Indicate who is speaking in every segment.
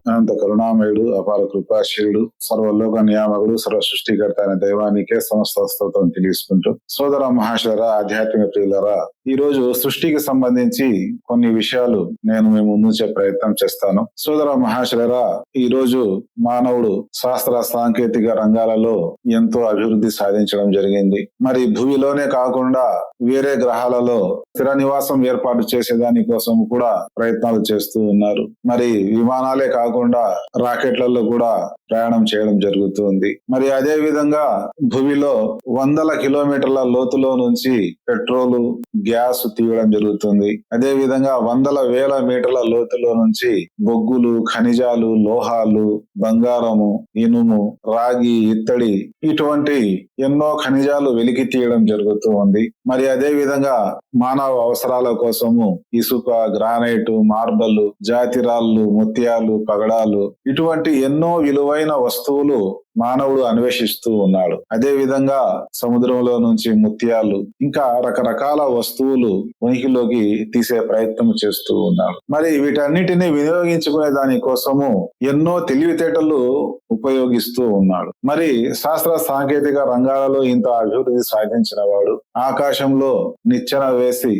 Speaker 1: అనంత కరుణామయుడు, అపార కృపాశీలుడు, సర్వలోక నియామకుడు, సర్వ సృష్టికర్త అయిన దైవానికే సమస్త స్తోత్రం తెలియజేసుకుంటూ, సోదర మహాశయులారా, ఆధ్యాత్మిక ప్రియులారా, ఈ రోజు సృష్టికి సంబంధించి కొన్ని విషయాలు నేను మీ ముందుంచే ప్రయత్నం చేస్తాను. సోదర మహాశయులారా, ఈ రోజు మానవుడు శాస్త్ర సాంకేతిక రంగాలలో ఎంతో అభివృద్ధి సాధించడం జరిగింది. మరి భూమిలోనే కాకుండా వేరే గ్రహాలలో స్థిర నివాసం ఏర్పాటు చేసేదాని కోసం కూడా ప్రయత్నాలు చేస్తూ ఉన్నారు. మరి విమానాలే కాకుండా రాకెట్లలో కూడా ప్రయాణం చేయడం జరుగుతుంది. మరి అదే విధంగా భూమిలో వందల కిలోమీటర్ల లోతులో నుంచి పెట్రోలు, గ్యాస్ తీయడం జరుగుతుంది. అదే విధంగా వందల వేల మీటర్ల లోతులో నుంచి బొగ్గులు, ఖనిజాలు, లోహాలు, బంగారము, ఇనుము, రాగి, ఇత్తడి ఇటువంటి ఎన్నో ఖనిజాలు వెలికి తీయడం జరుగుతూ ఉంది. మరి అదే విధంగా మానవ అవసరాల కోసము ఇసుక, గ్రానైట్, మార్బల్, జాతిరాళ్ళు, ముత్యాలు, పగడాలు ఇటువంటి ఎన్నో విలువైన వస్తువులు మానవుడు అన్వేషిస్తూ ఉన్నాడు. అదే విధంగా సముద్రంలో నుంచి ముత్యాలు ఇంకా రకరకాల వస్తువులు ఉనికిలోకి తీసే ప్రయత్నం చేస్తూ ఉన్నాడు. మరి వీటన్నిటిని వినియోగించుకునే దాని కోసము ఎన్నో తెలివితేటలు ఉపయోగిస్తూ ఉన్నాడు. మరి శాస్త్ర సాంకేతిక రంగాలలో ఇంత అభివృద్ధి సాధించిన వాడు ఆకాశంలో నిచ్చెన వేసి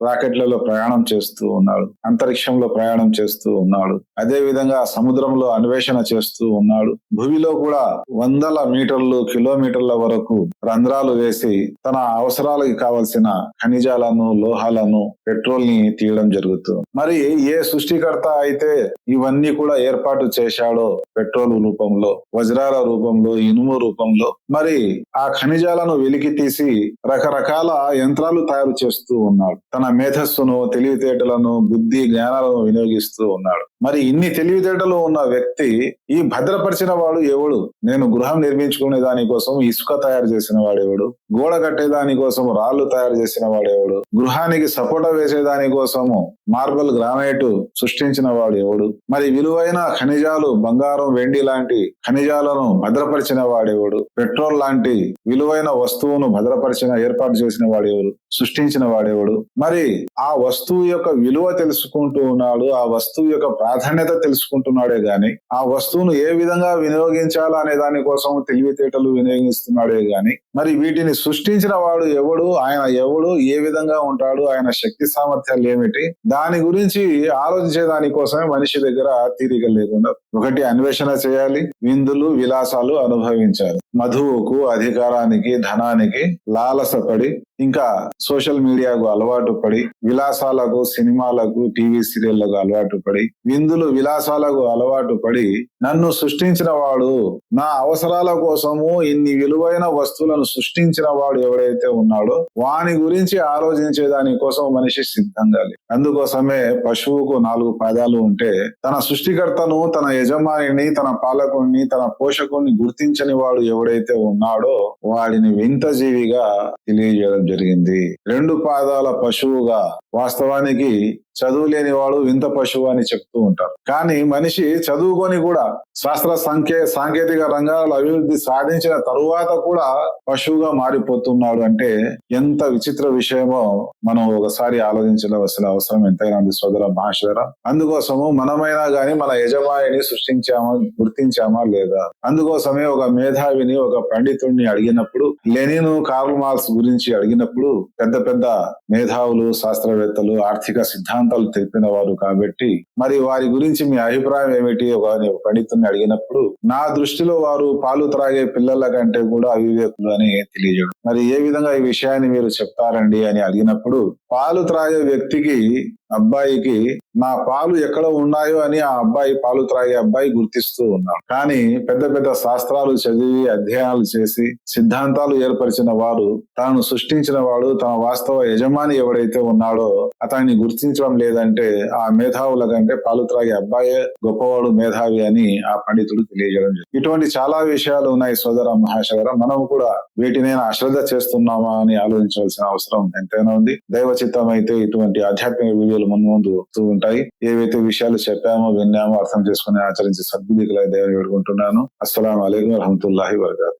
Speaker 1: రాకెట్లలో ప్రయాణం చేస్తూ ఉన్నాడు. అంతరిక్షంలో ప్రయాణం చేస్తూ ఉన్నాడు. అదే విధంగా సముద్రంలో అన్వేషణ చేస్తూ ఉన్నాడు. భూమిలో కూడా వందల మీటర్లు, కిలోమీటర్ల వరకు రంధ్రాలు వేసి తన అవసరాలకి కావలసిన ఖనిజాలను, లోహాలను, పెట్రోల్ ని తీయడం జరుగుతుంది. మరి ఏ సృష్టికర్త అయితే ఇవన్నీ కూడా ఏర్పాటు చేశాడో పెట్రోల్ రూపంలో, వజ్రాల రూపంలో, ఇనుము రూపంలో, మరి ఆ ఖనిజాలను వెలికి తీసి రకరకాల యంత్రాలు తయారు చేస్తూ ఉన్నాడు. తన మేధస్సును, తెలివితేటలను, బుద్ధి, జ్ఞానాలను వినియోగిస్తూ ఉన్నాడు. మరి ఇన్ని తెలివితేటలు ఉన్న వ్యక్తి ఈ భద్రపరిచిన వాడు ఎవడు? నేను గృహం నిర్మించుకునే దానికోసం ఇసుక తయారు చేసిన వాడెవడు? గోడ కట్టే దానికోసం రాళ్లు తయారు చేసిన వాడెవడు? గృహానికి సపోటా వేసే దానికోసము మార్బల్, గ్రానైట్ సృష్టించిన వాడు ఎవడు? మరి విలువైన ఖనిజాలు, బంగారం, వెండి లాంటి ఖనిజాలను భద్రపరిచిన వాడెవడు? పెట్రోల్ లాంటి విలువైన వస్తువును ఏర్పాటు చేసిన వాడెవడు? సృష్టించిన వాడెవడు? మరి ఆ వస్తువు యొక్క విలువ తెలుసుకుంటూ ఉన్నాడు, ఆ వస్తువు యొక్క ప్రాధాన్యత తెలుసుకుంటున్నాడే గాని ఆ వస్తువును ఏ విధంగా వినియోగించాలా అనే దానికోసం తెలివితేటలు వినియోగిస్తున్నాడే గాని మరి వీటిని సృష్టించిన వాడు ఎవడు, ఆయన ఎవడు, ఏ విధంగా ఉంటాడు, ఆయన శక్తి సామర్థ్యాలు ఏమిటి, దాని గురించి ఆలోచించే దానికోసమే మనిషి దగ్గర తీరిక లేకుండా ఒకటి అన్వేషణ చేయాలి, విందులు, విలాసాలు అనుభవించాలి. మధువుకు, అధికారానికి, ధనానికి లాలసపడి ఇంకా సోషల్ మీడియాకు అలవాటు పడి విలాసాలకు, సినిమాలకు, టీవీ సీరియళ్లకు అలవాటు పడి విందులు, విలాసాలకు అలవాటు పడి నన్ను సృష్టించిన వాడు, నా అవసరాల కోసము ఇన్ని విలువైన వస్తువులను సృష్టించిన వాడు ఎవడైతే ఉన్నాడో వాని గురించి ఆలోచించే దాని కోసం మనిషి సిద్ధంగా లేదు. అందుకోసమే పశువుకు 4 పాదాలు ఉంటే తన సృష్టికర్తను, తన యజమానిని, తన పాలకుడిని, తన పోషకుడిని గుర్తించని వాడు ఎవడైతే ఉన్నాడో వాడిని వింత జీవిగా తెలియజేయడం జరిగింది. 2 పాదాల పశువుగా, వాస్తవానికి చదువు లేని వాడు వింత పశువు అని చెప్తూ ఉంటారు. కానీ మనిషి చదువుకొని కూడా శాస్త్ర సాంకేతిక రంగాల అభివృద్ధి సాధించిన తరువాత కూడా పశువుగా మారిపోతున్నాడు అంటే ఎంత విచిత్ర విషయమో మనం ఒకసారి ఆలోచించవలసిన అవసరం ఎంతైనా ఉంది సోదర మహాశయులారా. అందుకోసము మనమైనా గాని మన యజమానిని సృష్టించామా, గుర్తించామా లేదా? అందుకోసమే ఒక మేధావిని, ఒక పండితుడిని అడిగినప్పుడు, లెనిన్, కార్ల్ మార్క్స్ గురించి అడిగినప్పుడు పెద్ద పెద్ద మేధావులు, శాస్త్రవేత్తలు, ఆర్థిక సిద్ధాంతాలు తెలిపిన వారు కాబట్టి మరి వారి గురించి మీ అభిప్రాయం ఏమిటి ఒక పండితుడిని అడిగినప్పుడు, నా దృష్టిలో వారు పాలు త్రాగే పిల్లల కంటే కూడా అవివేకులు అని తెలియజేయడం. మరి ఏ విధంగా ఈ విషయాన్ని మీరు చెప్తారండి అని అడిగినప్పుడు, పాలు త్రాగే వ్యక్తికి, అబ్బాయికి నా పాలు ఎక్కడ ఉన్నాయో అని ఆ అబ్బాయి, పాలు త్రాగే అబ్బాయి గుర్తిస్తూ ఉన్నాడు. కానీ పెద్ద పెద్ద శాస్త్రాలు చదివి, అధ్యయనాలు చేసి, సిద్ధాంతాలు ఏర్పరిచిన వారు, తాను సృష్టించిన వాడు, తన వాస్తవ యజమాని ఎవడైతే ఉన్నాడో అతన్ని గుర్తించడం లేదంటే ఆ మేధావుల కంటే పాలు త్రాగే అబ్బాయే గొప్పవాడు, మేధావి అని ఆ పండితుడు తెలియజేయడం జరిగింది. ఇటువంటి చాలా విషయాలు ఉన్నాయి సోదర మహాశయులారా. మనం కూడా వీటిని అశ్రద్ధ చేస్తున్నామా అని ఆలోచించవలసిన అవసరం ఎంతైనా ఉంది. దైవ చిత్తం అయితే ఇటువంటి ఆధ్యాత్మిక వీడియోలు ముందు వస్తూ ఉంటాయి. ఏవైతే విషయాలు చెప్పామో, విన్నామో, అర్థం చేసుకుని ఆచరించి సద్బుద్ధి కలిగిన దేవుని వేడుకుంటున్నాను. అస్సలాము అలైకుం వరహమతుల్లాహి వబరకాతుహు.